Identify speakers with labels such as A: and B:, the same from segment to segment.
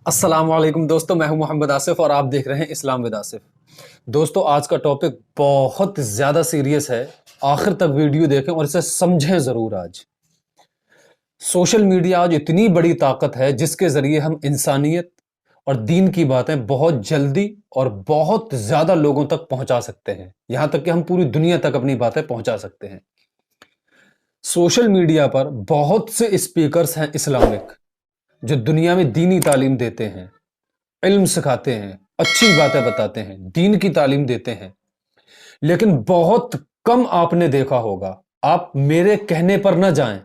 A: अस्सलाम वालेकुम दोस्तों, मैं हूं मोहम्मद आसिफ और आप देख रहे हैं इस्लाम विद आसिफ। दोस्तों, आज का टॉपिक बहुत ज़्यादा सीरियस है। आखिर तक वीडियो देखें और इसे समझें ज़रूर। आज सोशल मीडिया आज इतनी बड़ी ताकत है जिसके ज़रिए हम इंसानियत और दीन की बातें बहुत जल्दी और बहुत ज़्यादा लोगों तक पहुंचा सकते हैं। यहाँ तक कि हम पूरी दुनिया तक अपनी बातें पहुंचा सकते हैं। सोशल मीडिया पर बहुत से स्पीकर्स हैं इस्लामिक, जो दुनिया में दीनी तालीम देते हैं, इल्म सिखाते हैं, अच्छी बातें बताते हैं, दीन की तालीम देते हैं। लेकिन बहुत कम आपने देखा होगा, आप मेरे कहने पर ना जाएं,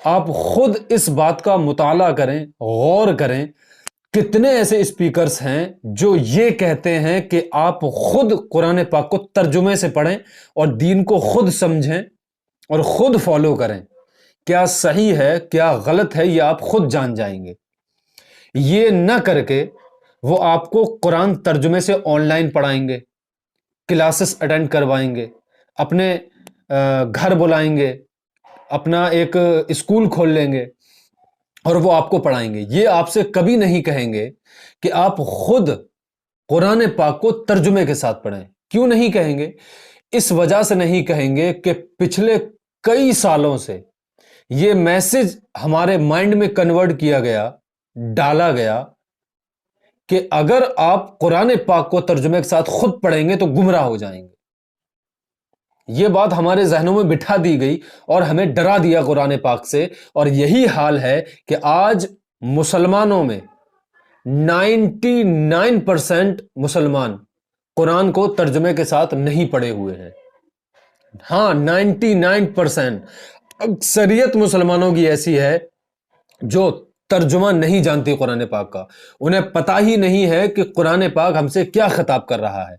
A: आप खुद इस बात का मुताला करें, गौर करें। कितने ऐसे स्पीकर्स हैं जो ये कहते हैं कि आप खुद कुरान पाक को तर्जुमे से पढ़ें और दीन को खुद समझें और खुद फॉलो करें। क्या सही है क्या गलत है, ये आप खुद जान जाएंगे। ये न करके वो आपको कुरान तर्जुमे से ऑनलाइन पढ़ाएंगे, क्लासेस अटेंड करवाएंगे, अपने घर बुलाएंगे, अपना एक स्कूल खोल लेंगे और वो आपको पढ़ाएंगे। ये आपसे कभी नहीं कहेंगे कि आप खुद कुरान पाक को तर्जुमे के साथ पढ़ें। क्यों नहीं कहेंगे? इस वजह से नहीं कहेंगे कि पिछले कई सालों से ये मैसेज हमारे माइंड में कन्वर्ट किया गया, डाला गया कि अगर आप कुरान पाक को तर्जुमे के साथ खुद पढ़ेंगे तो गुमराह हो जाएंगे। यह बात हमारे जहनों में बिठा दी गई और हमें डरा दिया कुरान पाक से। और यही हाल है कि आज मुसलमानों में 99% मुसलमान कुरान को तर्जुमे के साथ नहीं पढ़े हुए हैं। हाँ, 99% अक्सरियत मुसलमानों की ऐसी है जो तर्जुमा नहीं जानती कुरान पाक का। उन्हें पता ही नहीं है कि कुरान पाक हमसे क्या खिताब कर रहा है।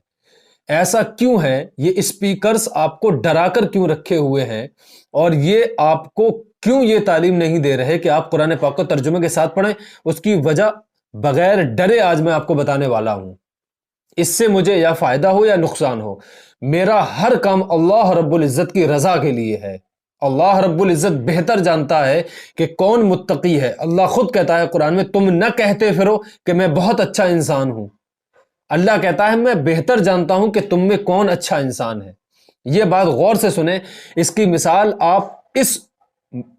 A: ऐसा क्यों है? ये स्पीकर्स आपको डराकर क्यों रखे हुए हैं और ये आपको क्यों ये तालीम नहीं दे रहे कि आप कुरान पाक को तर्जुमे के साथ पढ़ें? उसकी वजह बगैर डरे आज मैं आपको बताने वाला हूं। इससे मुझे या फायदा हो या नुकसान हो, मेरा हर काम अल्लाह रब्बुल इज्जत की रजा के लिए है। अल्लाह रब्बुल इज्जत बेहतर जानता है कि कौन मुत्तकी है। अल्लाह खुद कहता है कुरान में, तुम न कहते फिरो कि मैं बहुत अच्छा इंसान हूं। अल्लाह कहता है मैं बेहतर जानता हूं कि तुम में कौन अच्छा इंसान है। यह बात गौर से सुने। इसकी मिसाल आप इस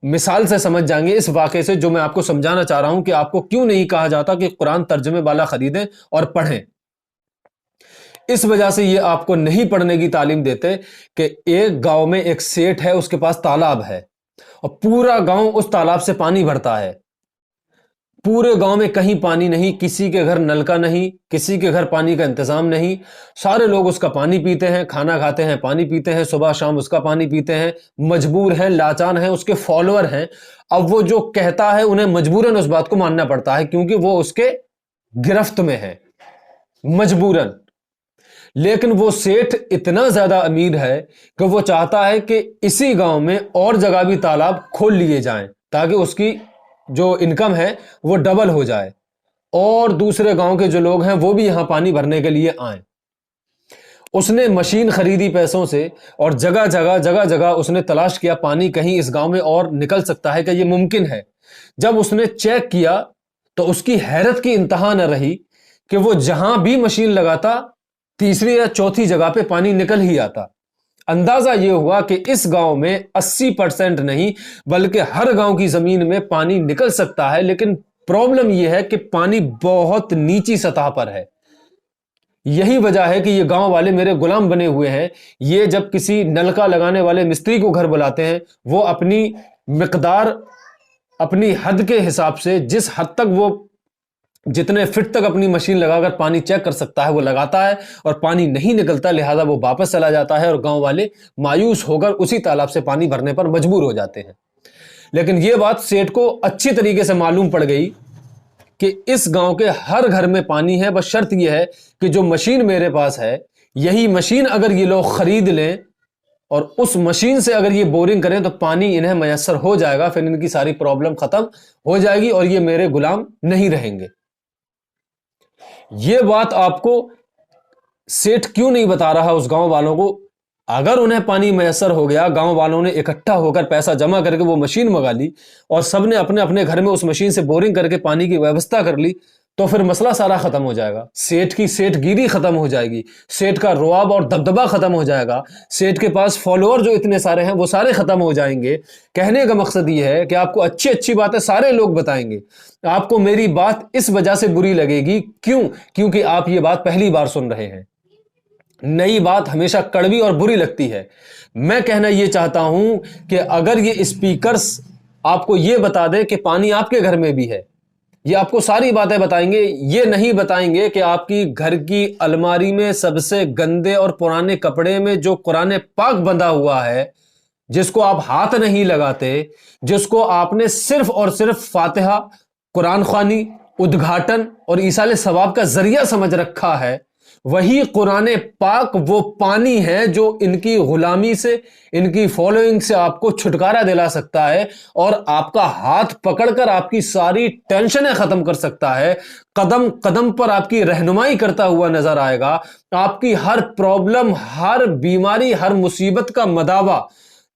A: मिसाल से समझ जाएंगे, इस वाक़े से, जो मैं आपको समझाना चाह रहा हूं कि आपको क्यों नहीं कहा जाता कि कुरान तर्जुमे वाला खरीदें और पढ़ें। इस वजह से ये आपको नहीं पढ़ने की तालीम देते कि एक गांव में एक सेठ है, उसके पास तालाब है और पूरा गांव उस तालाब से पानी भरता है। पूरे गांव में कहीं पानी नहीं, किसी के घर नलका नहीं, किसी के घर पानी का इंतजाम नहीं। सारे लोग उसका पानी पीते हैं, खाना खाते हैं, पानी पीते हैं, सुबह शाम उसका पानी पीते हैं। मजबूर हैं, लाचार हैं, उसके फॉलोअर हैं। अब वो जो कहता है उन्हें मजबूरन उस बात को मानना पड़ता है, क्योंकि वो उसके गिरफ्त में है, मजबूरन। लेकिन वो सेठ इतना ज्यादा अमीर है कि वो चाहता है कि इसी गांव में और जगह भी तालाब खोल लिए जाएं, ताकि उसकी जो इनकम है वो डबल हो जाए और दूसरे गांव के जो लोग हैं वो भी यहां पानी भरने के लिए आए। उसने मशीन खरीदी पैसों से और जगह जगह उसने तलाश किया पानी कहीं इस गांव में और निकल सकता है कि ये मुमकिन है। जब उसने चेक किया तो उसकी हैरत की इंतहा न रही कि वो जहां भी मशीन लगाता, तीसरी या चौथी जगह पे पानी निकल ही आता। अंदाजा यह हुआ कि इस गांव में 80% नहीं बल्कि हर गांव की जमीन में पानी निकल सकता है। लेकिन प्रॉब्लम यह है कि पानी बहुत नीची सतह पर है। यही वजह है कि ये गांव वाले मेरे गुलाम बने हुए हैं। ये जब किसी नलका लगाने वाले मिस्त्री को घर बुलाते हैं, वो अपनी मिकदार, अपनी हद के हिसाब से, जिस हद तक वो जितने फिट तक अपनी मशीन लगाकर पानी चेक कर सकता है वो लगाता है और पानी नहीं निकलता, लिहाजा वो वापस चला जाता है और गांव वाले मायूस होकर उसी तालाब से पानी भरने पर मजबूर हो जाते हैं। लेकिन यह बात सेठ को अच्छी तरीके से मालूम पड़ गई कि इस गांव के हर घर में पानी है। बस शर्त यह है कि जो मशीन मेरे पास है, यही मशीन अगर ये लोग खरीद लें और उस मशीन से अगर ये बोरिंग करें तो पानी इन्हें मैसर हो जाएगा, फिर इनकी सारी प्रॉब्लम खत्म हो जाएगी और ये मेरे गुलाम नहीं रहेंगे। यह बात आपको सेठ क्यों नहीं बता रहा उस गांव वालों को? अगर उन्हें पानी मैसर हो गया, गांव वालों ने इकट्ठा होकर पैसा जमा करके वो मशीन मंगा ली और सबने अपने अपने घर में उस मशीन से बोरिंग करके पानी की व्यवस्था कर ली, تو پھر مسئلہ سارا ختم ہو جائے گا، سیٹھ کی سیٹھ گیری ختم ہو جائے گی، سیٹھ کا رواب اور دبدبہ ختم ہو جائے گا، سیٹھ کے پاس فالوور جو اتنے سارے ہیں وہ سارے ختم ہو جائیں گے۔ کہنے کا مقصد یہ ہے کہ آپ کو اچھی اچھی باتیں سارے لوگ بتائیں گے، آپ کو میری بات اس وجہ سے بری لگے گی، کیونکہ آپ یہ بات پہلی بار سن رہے ہیں۔ نئی بات ہمیشہ کڑوی اور بری لگتی ہے۔ میں کہنا یہ چاہتا ہوں کہ اگر یہ اسپیکرز آپ کو یہ بتا دے کہ پانی آپ کے گھر میں بھی ہے، یہ آپ کو ساری باتیں بتائیں گے، یہ نہیں بتائیں گے کہ آپ کی گھر کی الماری میں سب سے گندے اور پرانے کپڑے میں جو قرآن پاک بندھا ہوا ہے، جس کو آپ ہاتھ نہیں لگاتے، جس کو آپ نے صرف اور صرف فاتحہ، قرآن خوانی، ادگھاٹن اور ایصال ثواب کا ذریعہ سمجھ رکھا ہے، وہی قرآن پاک وہ پانی ہے جو ان کی غلامی سے، ان کی فالوئنگ سے آپ کو چھٹکارا دلا سکتا ہے اور آپ کا ہاتھ پکڑ کر آپ کی ساری ٹینشنیں ختم کر سکتا ہے، قدم قدم پر آپ کی رہنمائی کرتا ہوا نظر آئے گا، آپ کی ہر پرابلم، ہر بیماری، ہر مصیبت کا مداوا،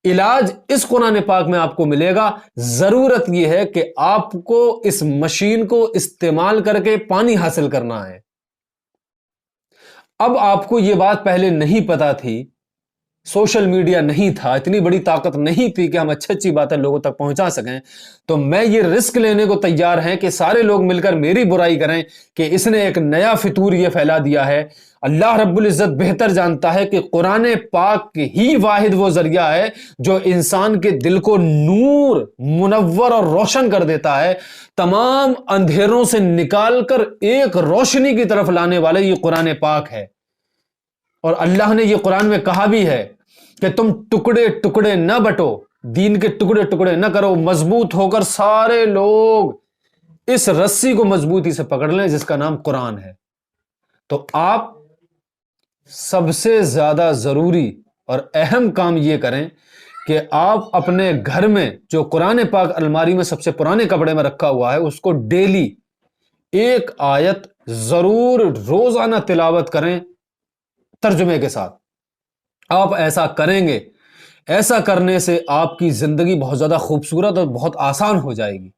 A: علاج اس قرآن پاک میں آپ کو ملے گا۔ ضرورت یہ ہے کہ آپ کو اس مشین کو استعمال کر کے پانی حاصل کرنا ہے۔ اب آپ کو یہ بات پہلے نہیں پتا تھی، سوشل میڈیا نہیں تھا، اتنی بڑی طاقت نہیں تھی کہ ہم اچھی باتیں لوگوں تک پہنچا سکیں، تو میں یہ رسک لینے کو تیار ہیں کہ سارے لوگ مل کر میری برائی کریں کہ اس نے ایک نیا فطور یہ پھیلا دیا ہے۔ اللہ رب العزت بہتر جانتا ہے کہ قرآن پاک ہی واحد وہ ذریعہ ہے جو انسان کے دل کو نور، منور اور روشن کر دیتا ہے، تمام اندھیروں سے نکال کر ایک روشنی کی طرف لانے والے یہ قرآن پاک ہے۔ اور اللہ نے یہ قرآن میں کہا بھی ہے کہ تم ٹکڑے ٹکڑے نہ بٹو، دین کے ٹکڑے ٹکڑے نہ کرو، مضبوط ہو کر سارے لوگ اس رسی کو مضبوطی سے پکڑ لیں جس کا نام قرآن ہے۔ تو آپ سب سے زیادہ ضروری اور اہم کام یہ کریں کہ آپ اپنے گھر میں جو قرآن پاک الماری میں سب سے پرانے کپڑے میں رکھا ہوا ہے اس کو ڈیلی ایک آیت ضرور روزانہ تلاوت کریں ترجمے کے ساتھ۔ آپ ایسا کریں گے، ایسا کرنے سے آپ کی زندگی بہت زیادہ خوبصورت اور بہت آسان ہو جائے گی۔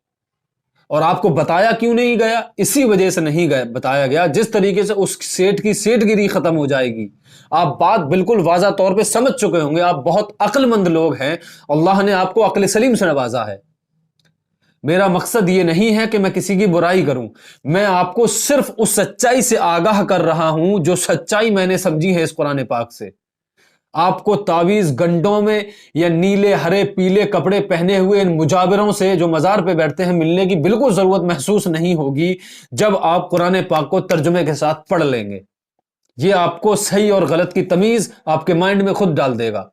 A: اور آپ کو بتایا کیوں نہیں گیا؟ اسی وجہ سے نہیں بتایا گیا جس طریقے سے اس سیٹ کی سیٹ گیری ختم ہو جائے گی۔ آپ بات بالکل واضح طور پہ سمجھ چکے ہوں گے، آپ بہت عقل مند لوگ ہیں، اللہ نے آپ کو عقل سلیم سے نوازا ہے۔ میرا مقصد یہ نہیں ہے کہ میں کسی کی برائی کروں، میں آپ کو صرف اس سچائی سے آگاہ کر رہا ہوں جو سچائی میں نے سمجھی ہے اس قرآن پاک سے۔ آپ کو تعویذ گنڈوں میں یا نیلے ہرے پیلے کپڑے پہنے ہوئے ان مجابروں سے جو مزار پہ بیٹھتے ہیں ملنے کی بالکل ضرورت محسوس نہیں ہوگی جب آپ قرآن پاک کو ترجمے کے ساتھ پڑھ لیں گے۔ یہ آپ کو صحیح اور غلط کی تمیز آپ کے مائنڈ میں خود ڈال دے گا۔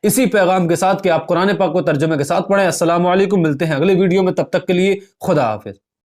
A: اسی پیغام کے ساتھ کہ آپ قرآن پاک کو ترجمے کے ساتھ پڑھیں۔ السلام علیکم، ملتے ہیں اگلے ویڈیو میں، تب تک کے لیے خدا حافظ۔